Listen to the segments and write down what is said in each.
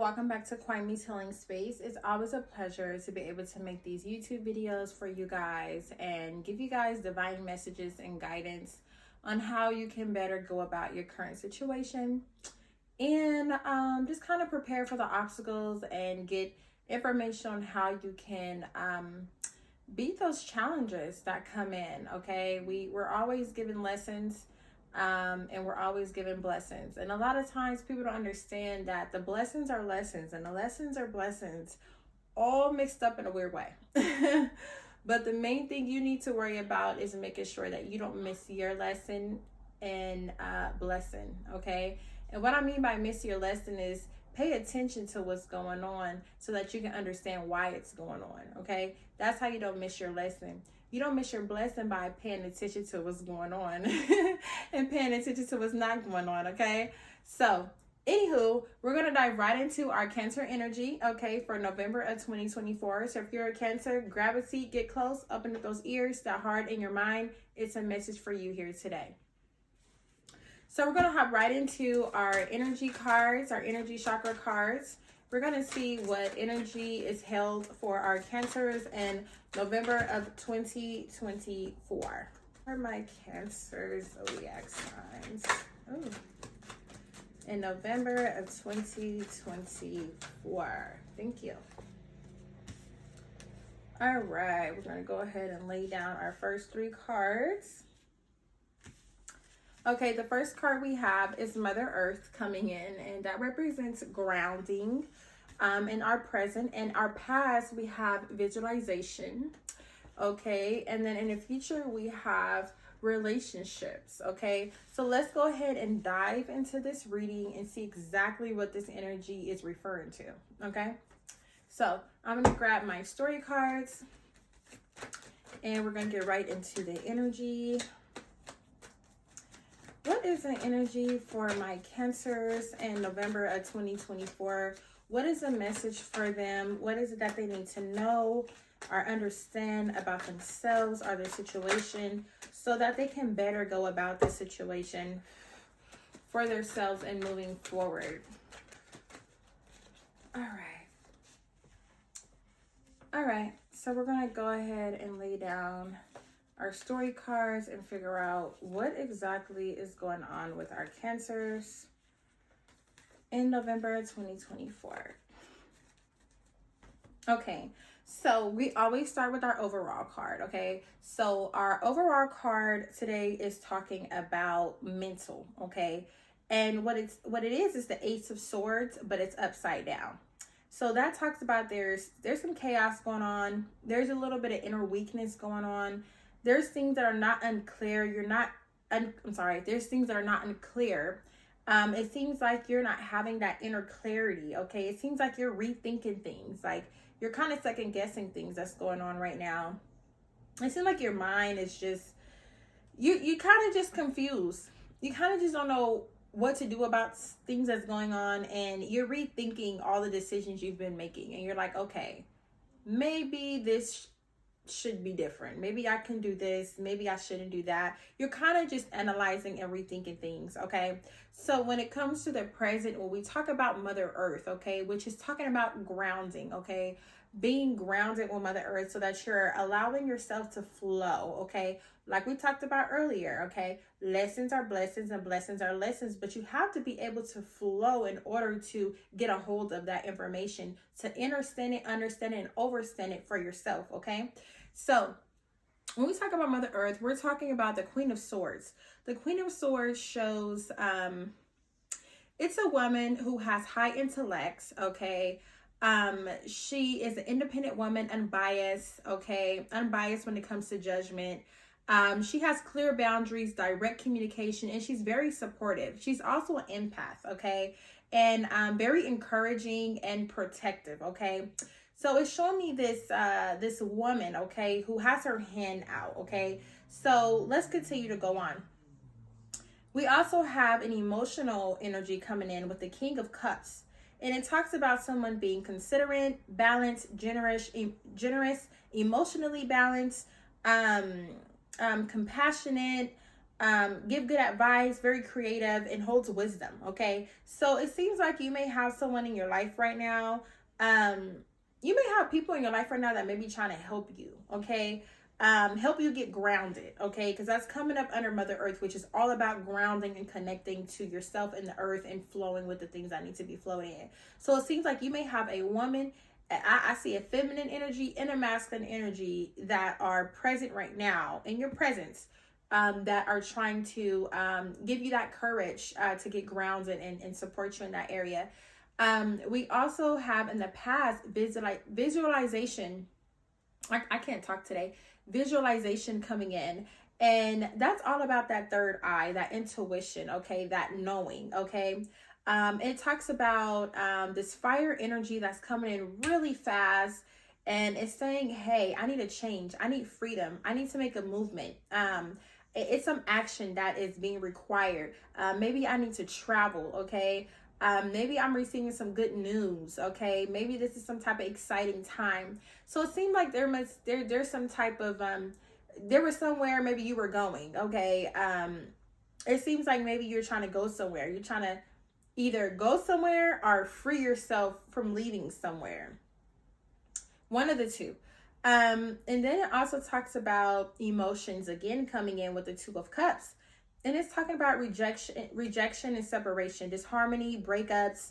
welcome back to Kwame Healing Space. It's always a pleasure to be able to make these YouTube videos for you guys and give you guys divine messages and guidance on how you can better go about your current situation and just kind of prepare for the obstacles and get information on how you can beat those challenges that come in. Okay, we're always given lessons and we're always given blessings, and a lot of times people don't understand that the blessings are lessons and the lessons are blessings all mixed up in a weird way. But the main thing you need to worry about is making sure that you don't miss your lesson and blessing. Okay, and what I mean by miss your lesson is pay attention to what's going on so that you can understand why it's going on. Okay, that's how you don't miss your lesson. You don't miss your blessing by paying attention to what's going on and paying attention to what's not going on. Okay, so anywho, we're going to dive right into our Cancer energy, okay, for November of 2024. So if you're a Cancer, grab a seat, get close, open up those ears, that heart in your mind. It's a message for you here today. So we're going to hop right into our energy cards, our energy chakra cards. We're going to see what energy is held for our Cancers in November of 2024. For my Cancer zodiac signs. Ooh. In November of 2024. Thank you. All right, we're going to go ahead and lay down our first three cards. Okay, the first card we have is Mother Earth coming in, and that represents grounding in our present. And our past, we have visualization, okay? And then in the future, we have relationships, okay? So let's go ahead and dive into this reading and see exactly what this energy is referring to, okay? So I'm going to grab my story cards, and we're going to get right into the energy. What is the energy for my Cancers in November of 2024? What is the message for them? What is it that they need to know or understand about themselves or their situation so that they can better go about the situation for themselves and moving forward? All right. So we're going to go ahead and lay down our story cards and figure out what exactly is going on with our Cancers in November 2024. Okay, so we always start with our overall card, okay? So our overall card today is talking about mental, okay? And what it is the Ace of Swords, but it's upside down. So that talks about there's some chaos going on. There's a little bit of inner weakness going on. There's things that are not unclear. There's things that are not unclear. It seems like you're not having that inner clarity, okay? It seems like you're rethinking things. Like you're kind of second guessing things that's going on right now. It seems like your mind is just, you kind of just confused. You kind of just don't know what to do about things that's going on, and you're rethinking all the decisions you've been making. And you're like, okay, maybe this should be different. Maybe I can do this. Maybe I shouldn't do that. You're kind of just analyzing and rethinking things, okay? So when it comes to the present, when we talk about Mother Earth, okay, which is talking about grounding, okay? Being grounded with Mother Earth so that you're allowing yourself to flow, okay? Like we talked about earlier, okay? Lessons are blessings and blessings are lessons, but you have to be able to flow in order to get a hold of that information, to understand it, and overstand it for yourself, okay? So when we talk about Mother Earth, we're talking about the Queen of Swords. The Queen of Swords shows it's a woman who has high intellect, okay? She is an independent woman, unbiased, okay? Unbiased when it comes to judgment. She has clear boundaries, direct communication, and she's very supportive. She's also an empath, okay? And very encouraging and protective, okay? So it's showing me this woman, okay, who has her hand out, okay? So let's continue to go on. We also have an emotional energy coming in with the King of Cups. And it talks about someone being considerate, balanced, generous, emotionally balanced, compassionate, give good advice, very creative, and holds wisdom. Okay, so it seems like you may have someone in your life right now. You may have people in your life right now that may be trying to help you. Okay, help you get grounded. Okay, because that's coming up under Mother Earth, which is all about grounding and connecting to yourself and the earth and flowing with the things that need to be flowing in. So it seems like you may have a woman. I see a feminine energy and a masculine energy that are present right now in your presence, that are trying to give you that courage to get grounded and support you in that area. We also have in the past visualization. I can't talk today. Visualization coming in. And that's all about that third eye, that intuition, okay, that knowing, okay. It talks about this fire energy that's coming in really fast, and it's saying, hey, I need a change. I need freedom. I need to make a movement. It's some action that is being required. Maybe I need to travel, okay? Maybe I'm receiving some good news, okay? Maybe this is some type of exciting time. So it seemed like there's some type of there was somewhere maybe you were going, okay? It seems like maybe you're trying to go somewhere. You're trying to either go somewhere or free yourself from leaving somewhere. One of the two. And then it also talks about emotions again coming in with the Two of Cups. And it's talking about rejection and separation, disharmony, breakups,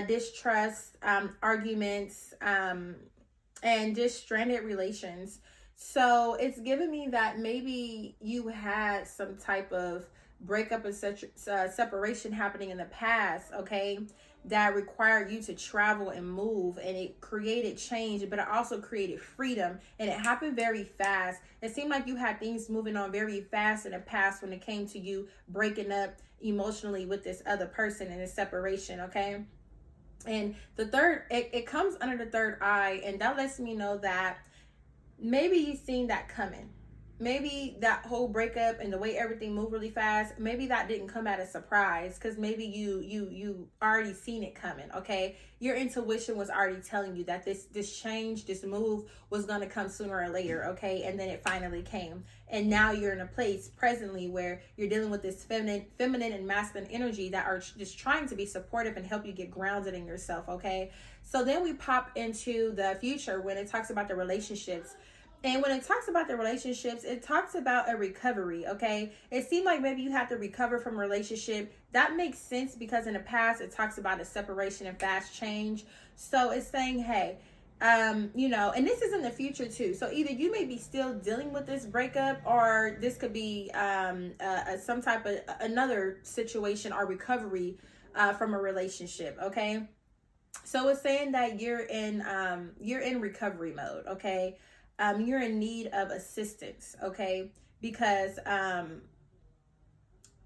distrust, arguments, and just stranded relations. So it's giving me that maybe you had some type of breakup and separation happening in the past, okay, that required you to travel and move, and it created change, but it also created freedom, and it happened very fast. It seemed like you had things moving on very fast in the past when it came to you breaking up emotionally with this other person in a separation, okay. And the third, it comes under the third eye, and that lets me know that maybe you've seen that coming. Maybe that whole breakup and the way everything moved really fast, maybe that didn't come at a surprise, because maybe you already seen it coming, okay? Your intuition was already telling you that this change, this move was going to come sooner or later, okay? And then it finally came. And now you're in a place presently where you're dealing with this feminine and masculine energy that are just trying to be supportive and help you get grounded in yourself, okay? So then we pop into the future when it talks about the relationships. And when it talks about the relationships, it talks about a recovery, okay? It seemed like maybe you have to recover from a relationship. That makes sense because in the past, it talks about a separation and fast change. So it's saying, hey, you know, and this is in the future too. So either you may be still dealing with this breakup, or this could be some type of another situation or recovery from a relationship, okay? So it's saying that you're in recovery mode, okay? You're in need of assistance, okay? Because,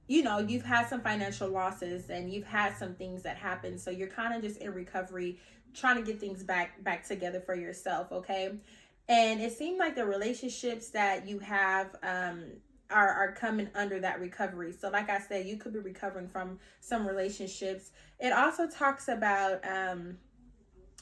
you know, you've had some financial losses and you've had some things that happen. So you're kind of just in recovery, trying to get things back together for yourself, okay? And it seemed like the relationships that you have are coming under that recovery. So like I said, you could be recovering from some relationships. It also talks about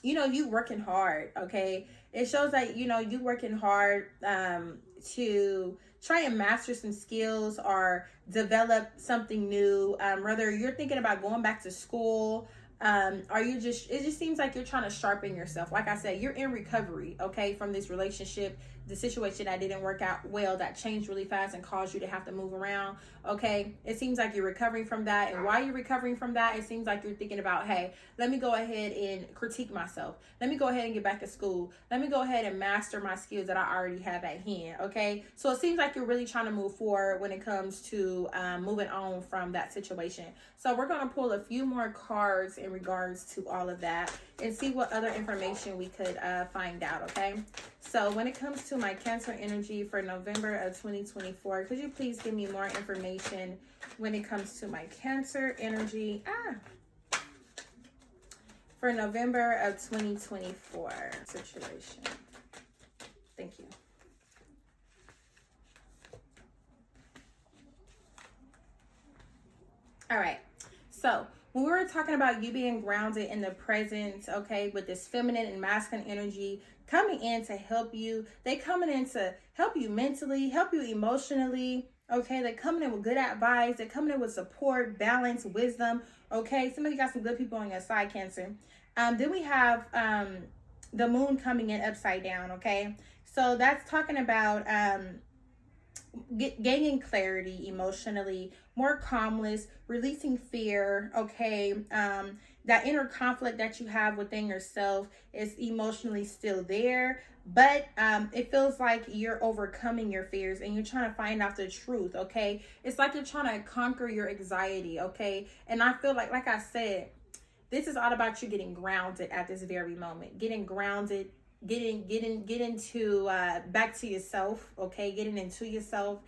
you know, you working hard, okay? It shows that, you know, you working hard to try and master some skills or develop something new. Whether you're thinking about going back to school, or it just seems like you're trying to sharpen yourself. Like I said, you're in recovery, okay, from this relationship, the situation that didn't work out well, that changed really fast and caused you to have to move around, okay? It seems like you're recovering from that. And while you're recovering from that, it seems like you're thinking about, hey, let me go ahead and critique myself. Let me go ahead and get back to school. Let me go ahead and master my skills that I already have at hand, okay? So it seems like you're really trying to move forward when it comes to moving on from that situation. So we're going to pull a few more cards in regards to all of that and see what other information we could find out, okay? So when it comes to my Cancer energy for November of 2024, could you please give me more information when it comes to my Cancer energy for November of 2024 situation? Thank you. All right. So when we were talking about you being grounded in the present, okay, with this feminine and masculine energy coming in to help you, they coming in to help you mentally, help you emotionally, Okay, they're coming in with good advice. They're coming in with support, balance, wisdom. Okay, some of you got some good people on your side, Cancer. Then we have the moon coming in upside down. Okay, so that's talking about gaining clarity emotionally, more calmness, releasing fear. Okay, that inner conflict that you have within yourself is emotionally still there, but it feels like you're overcoming your fears and you're trying to find out the truth. Okay, it's like you're trying to conquer your anxiety. Okay, and I feel like I said, this is all about you getting grounded at this very moment, getting grounded, getting to back to yourself. Okay, getting into yourself.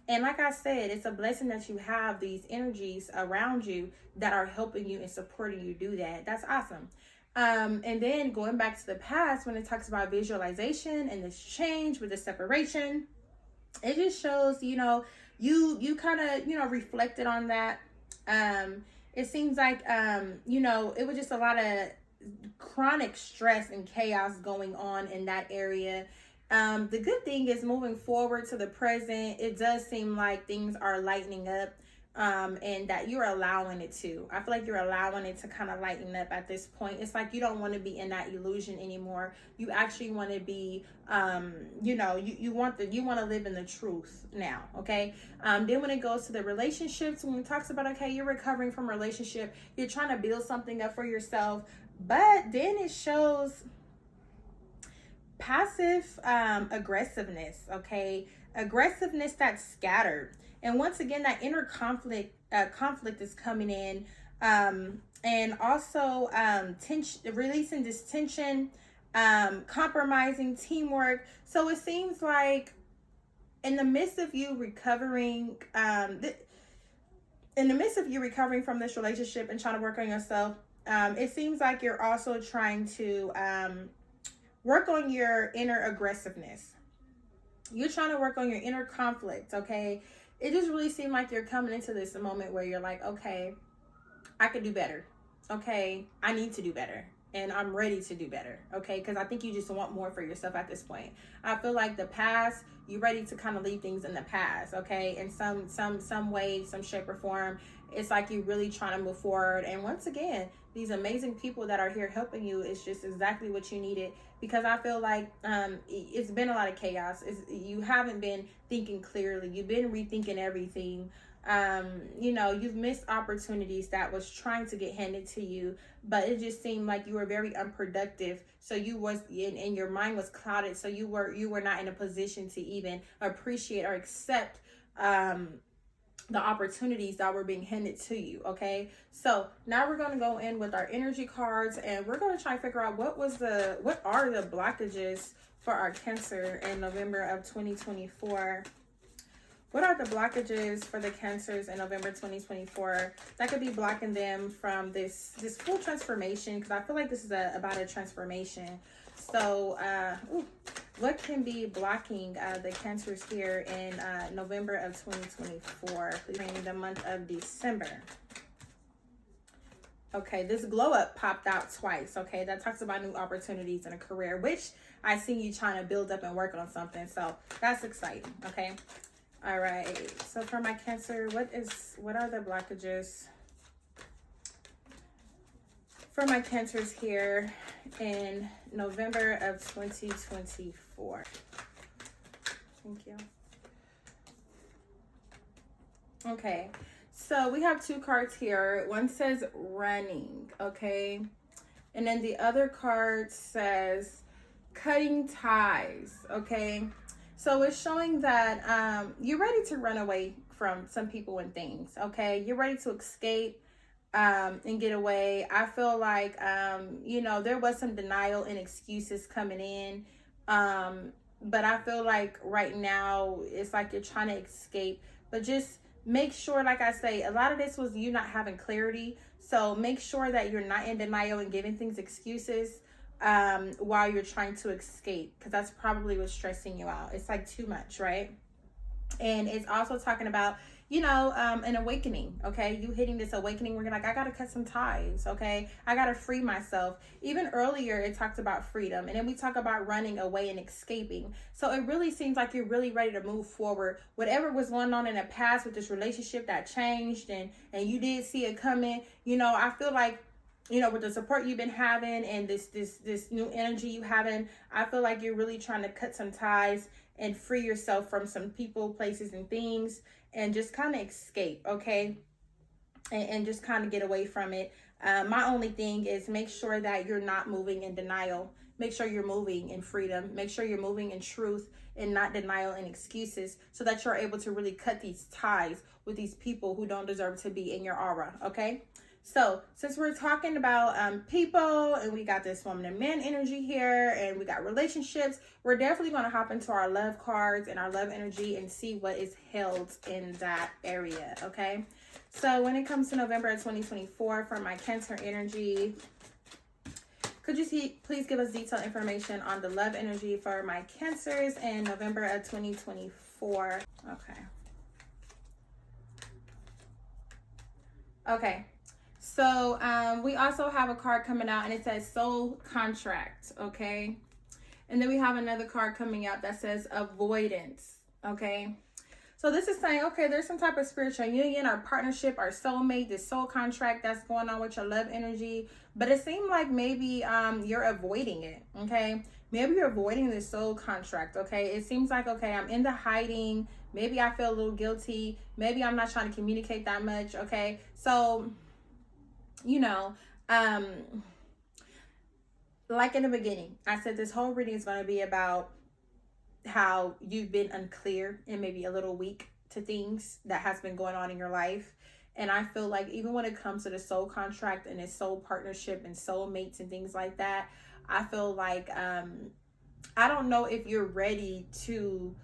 And like I said, it's a blessing that you have these energies around you that are helping you and supporting you do that. That's awesome. And then going back to the past, when it talks about visualization and this change with the separation, it just shows, you kind of, reflected on that. It seems like, it was just a lot of chronic stress and chaos going on in that area. The good thing is, moving forward to the present, it does seem like things are lightening up, and that you're allowing it to. I feel like you're allowing it to kind of lighten up at this point. It's like you don't want to be in that illusion anymore. You actually want to be, you want to live in the truth now. Okay. Then when it goes to the relationships, when it talks about, okay, you're recovering from a relationship, you're trying to build something up for yourself, but then it shows passive aggressiveness. Okay, aggressiveness that's scattered, and once again that inner conflict is coming in, and also tension, releasing this tension, compromising teamwork. So it seems like in the midst of you recovering, in the midst of you recovering from this relationship and trying to work on yourself, it seems like you're also trying to work on your inner aggressiveness. You're trying to work on your inner conflict. Okay, it just really seemed like you're coming into this moment where you're like, okay, I could do better. Okay, I need to do better, and I'm ready to do better. Okay, because I think you just want more for yourself at this point. I feel like the past, you're ready to kind of leave things in the past. Okay, in some way, some shape or form. It's like you're really trying to move forward. And once again, these amazing people that are here helping you is just exactly what you needed, because I feel like it's been a lot of chaos. You haven't been thinking clearly. You've been rethinking everything. You've missed opportunities that was trying to get handed to you, but it just seemed like you were very unproductive. So you was and your mind was clouded. So you were not in a position to even appreciate or accept the opportunities that were being handed to you. Okay, so now we're going to go in with our energy cards, and we're going to try and figure out what are the blockages for our Cancer in November of 2024. What are the blockages for the Cancers in November 2024 that could be blocking them from this full transformation? Because I feel like this is about a transformation. So, what can be blocking the Cancers here in November of 2024, during the month of December? Okay, this glow up popped out twice. Okay, that talks about new opportunities in a career, which I see you trying to build up and work on something. So that's exciting. Okay. All right. So for my Cancer, what are the blockages for my Cancers here in November of 2024? Thank you. Okay. So we have two cards here. One says running, okay? And then the other card says cutting ties, okay? So it's showing that you're ready to run away from some people and things, okay? You're ready to escape and get away. I feel like, there was some denial and excuses coming in. But I feel like right now it's like you're trying to escape. But just make sure, like I say, a lot of this was you not having clarity. So make sure that you're not in denial and giving things excuses while you're trying to escape, because that's probably what's stressing you out. It's like too much, right? And it's also talking about an awakening. Okay, you hitting this awakening where you're like, I gotta cut some ties. Okay, I gotta free myself. Even earlier it talked about freedom, and then we talk about running away and escaping. So it really seems like you're really ready to move forward. Whatever was going on in the past with this relationship that changed, and you did see it coming, I feel like, with the support you've been having and this new energy you having, I feel like you're really trying to cut some ties and free yourself from some people, places, and things, and just kind of escape, okay? And just kind of get away from it. My only thing is make sure that you're not moving in denial. Make sure you're moving in freedom. Make sure you're moving in truth and not denial and excuses, so that you're able to really cut these ties with these people who don't deserve to be in your aura, okay? So since we're talking about people, and we got this woman and man energy here, and we got relationships, we're definitely going to hop into our love cards and our love energy and see what is held in that area, okay? So when it comes to November of 2024 for my Cancer energy, could you please give us detailed information on the love energy for my Cancers in November of 2024? Okay. So we also have a card coming out, and it says soul contract, okay? And then we have another card coming out that says avoidance, okay? So this is saying, okay, there's some type of spiritual union or partnership or soulmate, this soul contract that's going on with your love energy. But it seemed like maybe you're avoiding it, okay? Maybe you're avoiding this soul contract, okay? It seems like, okay, I'm in the hiding. Maybe I feel a little guilty. Maybe I'm not trying to communicate that much, okay? So, like in the beginning, I said this whole reading is going to be about how you've been unclear and maybe a little weak to things that has been going on in your life. And I feel like even when it comes to the soul contract and this soul partnership and soulmates and things like that, I feel like I don't know if you're ready to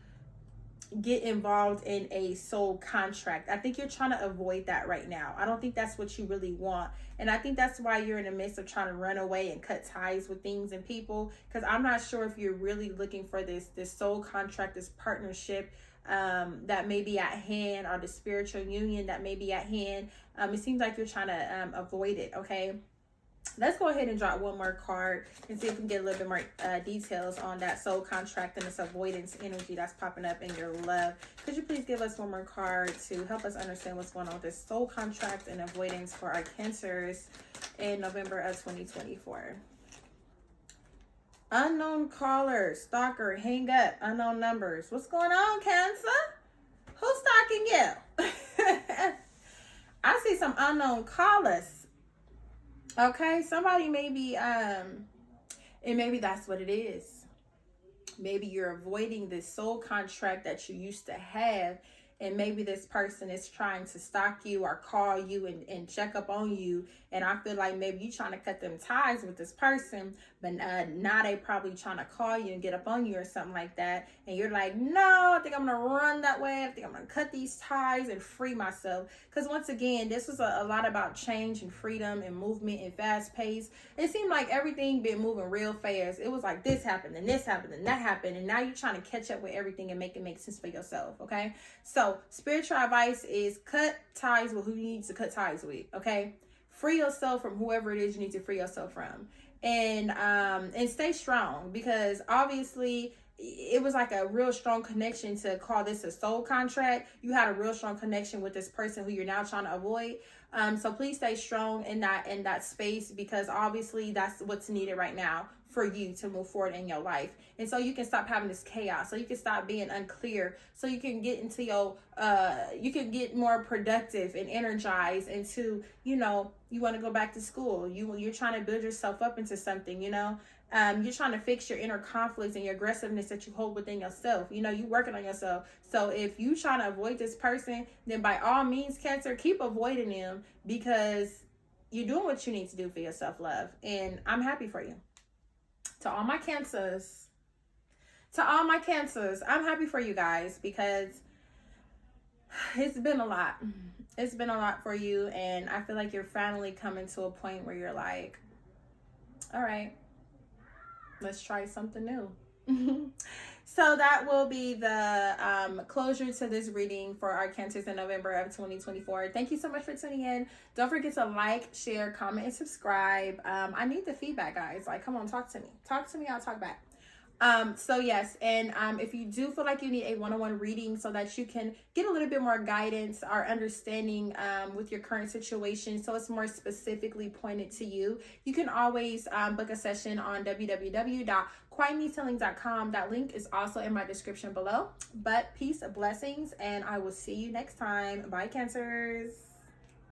get involved in a soul contract. I think you're trying to avoid that right now. I don't think that's what you really want. And I think that's why you're in the midst of trying to run away and cut ties with things and people, because I'm not sure if you're really looking for this soul contract, this partnership that may be at hand, or the spiritual union that may be at hand. It seems like you're trying to avoid it, okay? Let's go ahead and drop one more card and see if we can get a little bit more details on that soul contract and this avoidance energy that's popping up in your love. Could you please give us one more card to help us understand what's going on with this soul contract and avoidance for our Cancers in November of 2024? Unknown caller, stalker, hang up, unknown numbers. What's going on, Cancer? Who's stalking you? I see some unknown callers. Okay, somebody maybe, and maybe that's what it is. Maybe you're avoiding this soul contract that you used to have, and maybe this person is trying to stalk you or call you and check up on you. And I feel like maybe you're trying to cut them ties with this person, but now they probably trying to call you and get up on you or something like that. And you're like, no, I think I'm going to run that way. I think I'm going to cut these ties and free myself. Because once again, this was a lot about change and freedom and movement and fast pace. It seemed like everything been moving real fast. It was like this happened and this happened and that happened. And now you're trying to catch up with everything and make it make sense for yourself, okay? So spiritual advice is cut ties with who you need to cut ties with, okay? Free yourself from whoever it is you need to free yourself from. And stay strong, because obviously it was like a real strong connection to call this a soul contract. You had a real strong connection with this person who you're now trying to avoid. So please stay strong in that space, because obviously that's what's needed right now for you to move forward in your life. And so you can stop having this chaos, so you can stop being unclear, so you can get into your you can get more productive and energized into, you want to go back to school, you're trying to build yourself up into something, you're trying to fix your inner conflicts and your aggressiveness that you hold within yourself. You working on yourself. So if you trying to avoid this person, then by all means, Cancer, keep avoiding them, because you're doing what you need to do for your self-love. And I'm happy for you. To all my Cancers, I'm happy for you guys, because it's been a lot. It's been a lot for you. And I feel like you're finally coming to a point where you're like, all right, let's try something new. So that will be the closure to this reading for our Cancers in November of 2024. Thank you so much for tuning in. Don't forget to like, share, comment, and subscribe. I need the feedback, guys. Like, come on, talk to me. Talk to me, I'll talk back. So yes, and if you do feel like you need a one-on-one reading so that you can get a little bit more guidance or understanding with your current situation, so it's more specifically pointed to you, you can always book a session on www.quietmehealing.com. That link is also in my description below. But peace, blessings, and I will see you next time. Bye, Cancers.